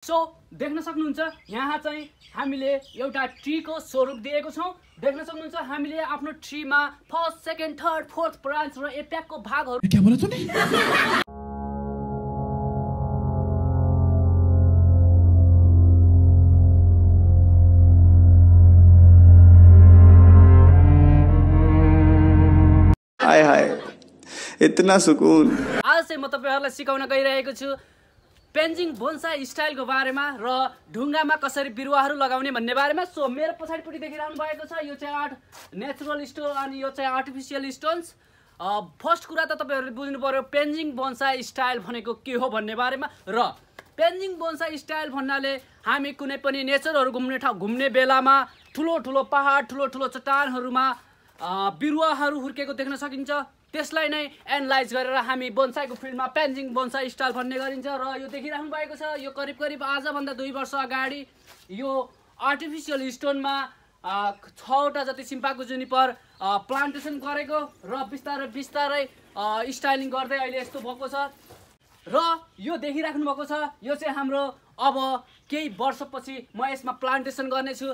So देख्न सक्नुहुन्छ यहाँ चाहिँ हामीले एउटा ट्रीको स्वरूप दिएको छौं। देख्न सक्नुहुन्छ हामीले आफ्नो ट्रीमा first second third fourth branch र एप्याकको भागहरु क्या बोला तूने? हाय हाय इतना सुकून। आज चाहिँ म तपाईहरुलाई सिकाउन गइरहेको छु पेन्जिङ बोन्साई स्टाइलको बारेमा र ढुङ्गामा कसरी बिरुवाहरू लगाउने भन्ने बारेमा। सो मेरो पछाडिपट्टि देखिरहनु भएको छ यो चाहिँ नेचुरल स्टोन अनि यो चाहिँ आर्टिफिशियल स्टोन्स। फर्स्ट कुरा त तपाईहरुले बुझ्नु पर्यो पेन्जिङ बोन्साई स्टाइल भनेको के हो भन्ने बारेमा। र पेन्जिङ बोन्साई स्टाइल भन्नाले हामी कुनै पनि नेचरहरू घुम्ने बेलामा ठुलो ठुलो पहाड ठुलो ठुलो चट्टानहरूमा बिरुवाहरू हुर्केको देख्न सकिन्छ। त्यसलाई नै एनालाइज गरेर हामी बोन्साईको फिल्डमा पेन्जिङ बोन्साई स्टाइल भन्ने गरिन्छ। र यो देखिराख्नु भएको छ यो करिब आजभन्दा 2 वर्ष अगाडि यो आर्टिफिशियल स्टोनमा 6वटा जति सिम्पाको जुनिपर प्लान्टेसन गरेको र बिस्तारै स्टाइलिङ गर्दै अहिले यस्तो भएको छ। र यो देखिराख्नु भएको छ यो चाहिँ हाम्रो अब केही वर्षपछि म यसमा प्लान्टेसन गर्नेछु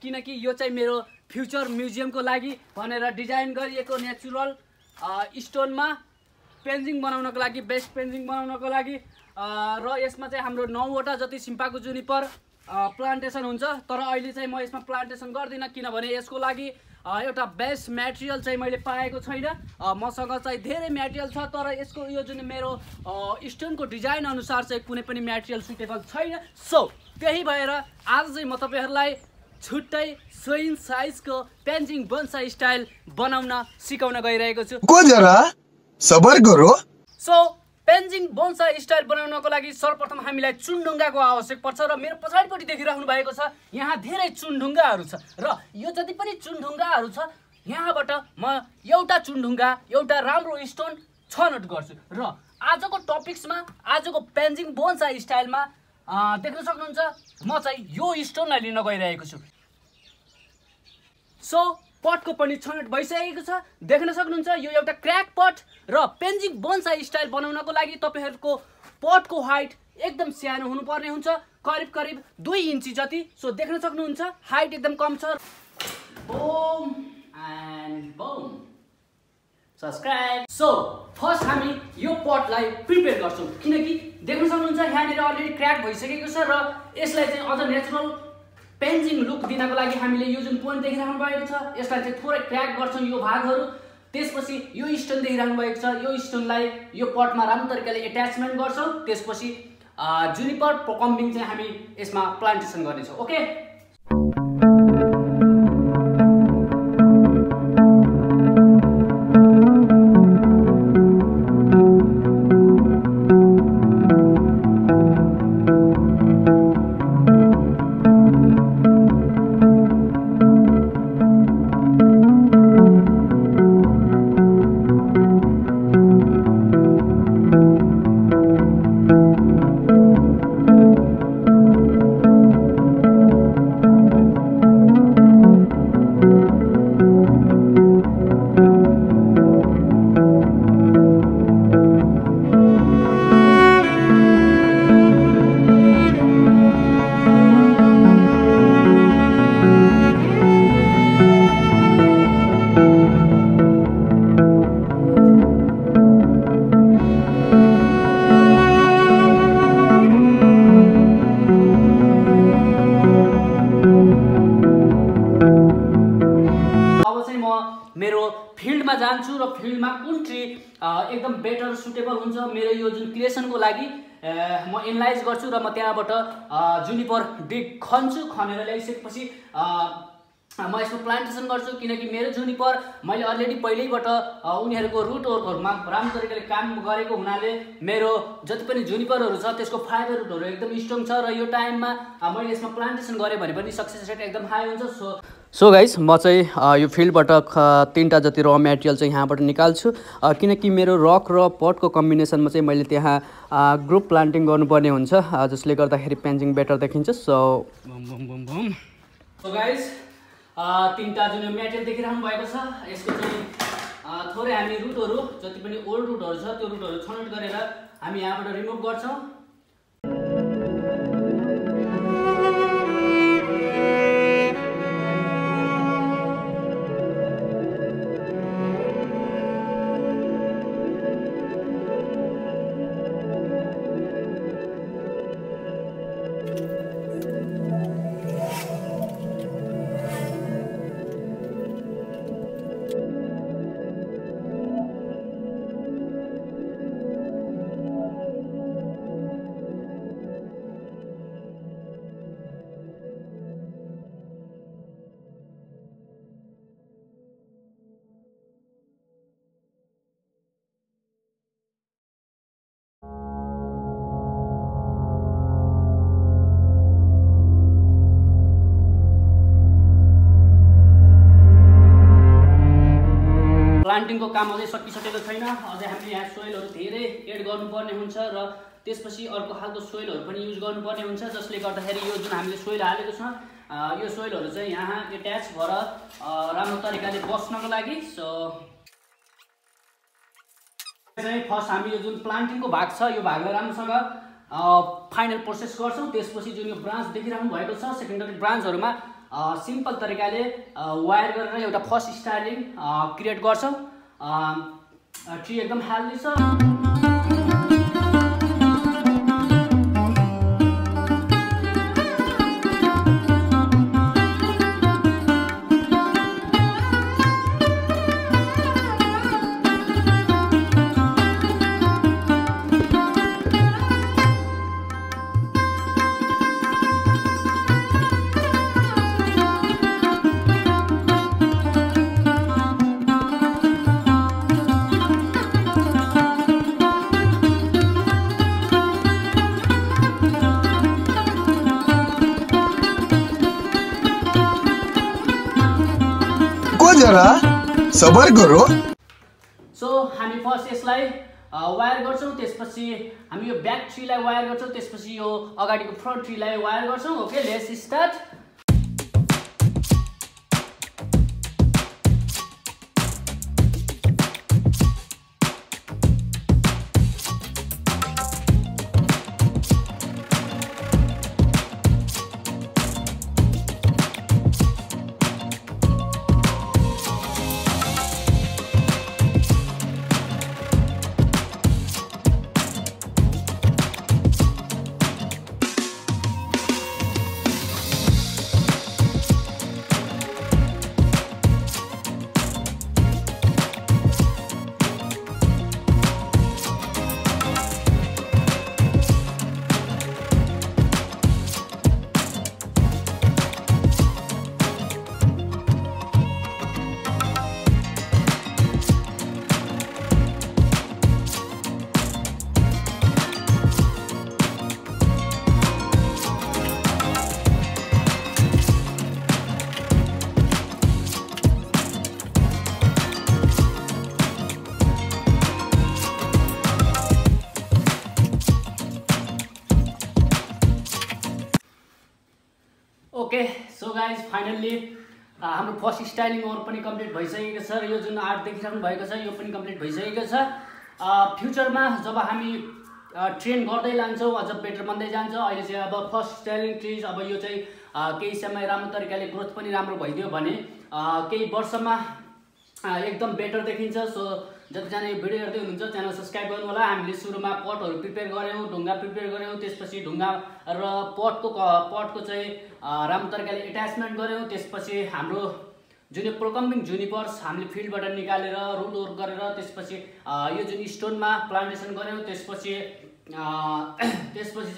किनकि यो चाहिँ मेरो फ्युचर म्युजियमको लागि भनेर डिजाइन गरिएको नेचुरल स्टोनमा पेन्जिङ बनाउनको लागि बेस्ट पेन्जिङ बनाउनको लागि। र यसमा चाहिँ हाम्रो 9वटा जति सिम्पाको जुनिपर प्लान्टेसन हुन्छ। तर अहिले चाहिँ म यसमा प्लान्टेसन गर्दिनँ किनभने यसको लागि एउटा बेस्ट म्याटेरियल चाहिँ मैले पाएको छैन। मसँग चाहिँ धेरै म्याटेरियल छ तर यसको यो जुन मेरो स्टोनको डिजाइन अनुसार चाहिँ कुनै पनि म्याटेरियल सुटेबल छैन। सो त्यही भएर आज चाहिँ म तपाईहरुलाई छुट्टै स्विङ साइजको पेन्जिङ बोन्साई स्टाइल बनाउन सिकाउन गइरहेको छु। को जरा सबर करो। सो पेन्जिङ बोन्साई स्टाइल बनाउनको लागि सर्वप्रथम हामीलाई चुनढुङ्गाको आवश्यक पर्छ र मेरो पछाडिपट्टि देखिराख्नु भएको छ यहाँ धेरै चुनढुङ्गाहरू छ। र यो जति पनि चुनढुङ्गाहरू छ यहाँबाट म एउटा चुनढुङ्गा एउटा राम्रो स्टोन छनौट गर्छु। र आजको टपिक्समा आजको पेन्जिङ बोन्साई स्टाइलमा देख्न सक्नुहुन्छ म चाहिँ यो स्टोनलाई लिन गइरहेको छु। सो पटको पनि छनौट भइसकेको छ। देख्न सक्नुहुन्छ यो एउटा क्र्याक पट र पेन्जिङ बोन्साई स्टाइल बनाउनको लागि तपाईहरुको पटको हाइट एकदम सानो हुनुपर्ने हुन्छ करिब 2 इन्ची जति। सो देख्न सक्नुहुन्छ हाइट एकदम कम छ। बोम एन्ड बोम सब्स्क्राइब। सो फर्स्ट हामी यो पटलाई प्रिपेयर गर्छौं किनकि देख्न सक्नुहुन्छ यहाँनिर अलरेडी क्र्याक भइसकेको छ र यसलाई चाहिँ अझ नेचुरल पेन्जिङ लुक दिनको लागि हामीले यो जुन पोइन्ट देखिराख्नु भएको छ यसलाई चाहिँ थोरै क्र्याक गर्छौं यो भागहरू। त्यसपछि यो स्टोन देखिराख्नु भएको छ यो स्टोनलाई यो पटमा राम्रो तरिकाले एट्याचमेन्ट गर्छौं। त्यसपछि जुनिपर कम्बिङ चाहिँ हामी यसमा प्लान्टेसन गर्नेछौं। ओके मेरो फिल्डमा जान्छु र फिल्डमा कुन ट्री एकदम बेटर सुटेबल हुन्छ मेरो यो जुन क्रिएसनको लागि म एनालाइज गर्छु र म त्यहाँबाट जुनिपर डिग खन्छु। खनेर ल्याइसकेपछि म यसको प्लान्टेसन गर्छु किनकि मेरो जुनिपर मैले अलरेडी पहिल्यैबाट उनीहरूको रुटहरुमा राम्रो तरिकाले काम गरेको हुनाले मेरो जति पनि जुनिपरहरू छ त्यसको फाइबर रुटहरु एकदम स्ट्रङ छ र यो टाइममा मैले यसमा प्लान्टेसन गरे भने पनि सक्सेस रेट एकदम हाई हुन्छ। सो गाइस म चाहिँ यो फिल्डबाट 3टा जति र मटेरियल चाहिँ यहाँबाट निकाल्छु किनकि मेरो रक र पटको कम्बिनेसनमा चाहिँ मैले त्यहाँ ग्रुप प्लान्टिङ गर्नुपर्ने हुन्छ जसले गर्दाखेरि पेन्जिङ बेटर देखिन्छ। सो गाइस 3टा जुन मटेरियल देखिराख्नु भएको छ यसको चाहिँ थोरै हामी रुटहरु जति पनि ओल्ड रुटहरु छ त्यो रुटहरु छनौट गरेर हामी यहाँबाट रिमुभ गर्छौं। प्लान्टिङको काम अझै सकिसकेको छैन। अझै हामीले यहाँ सोइलहरू धेरै एड गर्नुपर्ने हुन्छ र त्यसपछि अर्को खालको सोइलहरू पनि युज गर्नुपर्ने हुन्छ, जसले गर्दाखेरि यो जुन हामीले सोइल हालेको छ यो सोइलहरू चाहिँ यहाँ एट्याच भएर राम्रो तरिकाले बस्नको लागि। सो चाहिँ फर्स्ट हामी यो जुन प्लान्टिङको भाग छ यो भागलाई राम्रोसँग फाइनल प्रोसेस गर्छौँ। त्यसपछि जुन यो ब्रान्च देखिरहनु भएको छ सेकेन्डरी ब्रान्चहरूमा सिम्पल तरिकाले वायर गरेर एउटा फर्स्ट स्टाइलिङ क्रिएट गर्छौँ। ट्री एकदम हेल्दी छ। जरा सबर करो। सो हामी फर्स्ट यसलाई वायर गर्छौँ, त्यसपछि हामी यो ब्याक ट्रीलाई वायर गर्छौँ, त्यसपछि यो अगाडिको फ्रन्ट ट्रीलाई वायर गर्छौँ। Okay, let's start. Okay, so guys finally हाम्रो फर्स्ट स्टाइलिङहरू पनि कम्प्लिट भइसकेको छ र यो जुन आर्ट देखिरहनु भएको छ यो पनि कम्प्लिट भइसकेको छ। फ्युचरमा जब हामी ट्रेन गर्दै लान्छौँ अझ बेटर बन्दै जान्छ। अहिले चाहिँ अब फर्स्ट स्टाइलिङ ट्रिज अब यो चाहिँ केही समय राम्रो तरिकाले ग्रोथ पनि राम्रो भइदियो भने केही वर्षमा एकदम बेटर देखिन्छ। सो जतिजना यो भिडियो हेर्दै हुनुहुन्छ च्यानल सब्सक्राइब गर्नु होला। हामीले सुरुमा पटहरू प्रिपेयर गऱ्यौँ, ढुङ्गा प्रिपेयर गऱ्यौँ, त्यसपछि ढुङ्गा र पटको चाहिँ राम्रो तरिकाले एट्याचमेन्ट गऱ्यौँ। त्यसपछि हाम्रो जुन यो प्रोकम्बिङ जुनिपर्स हामीले फिल्डबाट निकालेर रुट वर्क गरेर त्यसपछि यो जुन स्टोनमा प्लान्टेसन गऱ्यौँ। त्यसपछि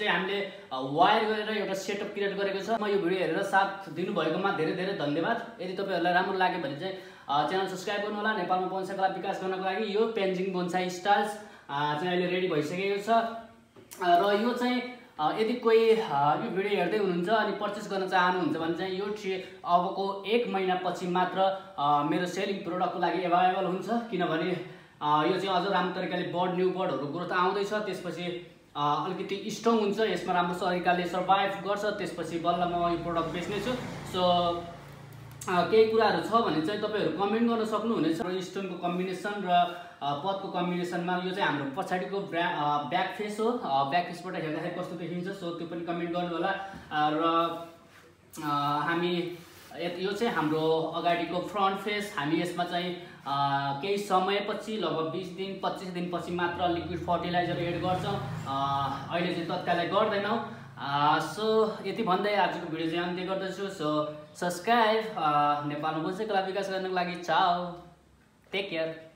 चाहिँ हामीले वायर गरेर एउटा सेटअप क्रिएट गरेको छ। म यो भिडियो हेरेर साथ दिनुभएकोमा धेरै धेरै धन्यवाद। यदि तपाईँहरूलाई राम्रो लाग्यो भने चाहिँ च्यानल सब्सक्राइब गर्नु होला। नेपालमा बोन्साई कला विकास गर्नको लागि यो पेन्जिङ बोन्साई स्टाइल्स चाहिँ अहिले रेडी भइसकेको छ र यो चाहिँ यदि कोही यो भिडियो हेर्दै हुनुहुन्छ अनि पर्चेस गर्न चाहनुहुन्छ भने चाहिँ यो ट्री अबको 1 महिनापछि मात्र मेरो सेलिङ प्रोडक्टको लागि एभाइलेबल हुन्छ, किनभने यो चाहिँ अझ राम्रो तरिकाले न्यू बर्डहरू ग्रोथ आउँदैछ। त्यसपछि अलिकति स्ट्रङ हुन्छ, यसमा राम्रो तरिकाले सर्भाइभ गर्छ। त्यसपछि बल्ल म यो प्रोडक्ट बेच्नेछु। सो केही कुराहरू छ भने चाहिँ तपाईँहरू कमेन्ट गर्न सक्नुहुनेछ। स्टोनको कम्बिनेसन र पटको कम्बिनेसनमा यो चाहिँ हाम्रो पछाडिको ब्याक फेस हो, ब्याक फेसबाट हेर्दाखेरि कस्तो देखिन्छ सो त्यो पनि कमेन्ट गर्नु होला। र हामी यो चाहिँ हाम्रो अगाडिको फ्रन्ट फेस, हामी यसमा चाहिँ केही समयपछि लगभग 20 दिन 25 दिनपछि मात्र लिक्विड फर्टिलाइजर एड गर्छौँ, अहिले चाहिँ तत्कालै गर्दैनौँ। सो यति भन्दै आजको भिडियो चाहिँ अन्त्य गर्दछु। सो सब्सक्राइब नेपालमा बोन्साई कला विकास गर्नको लागि। चाओ, टेक केयर।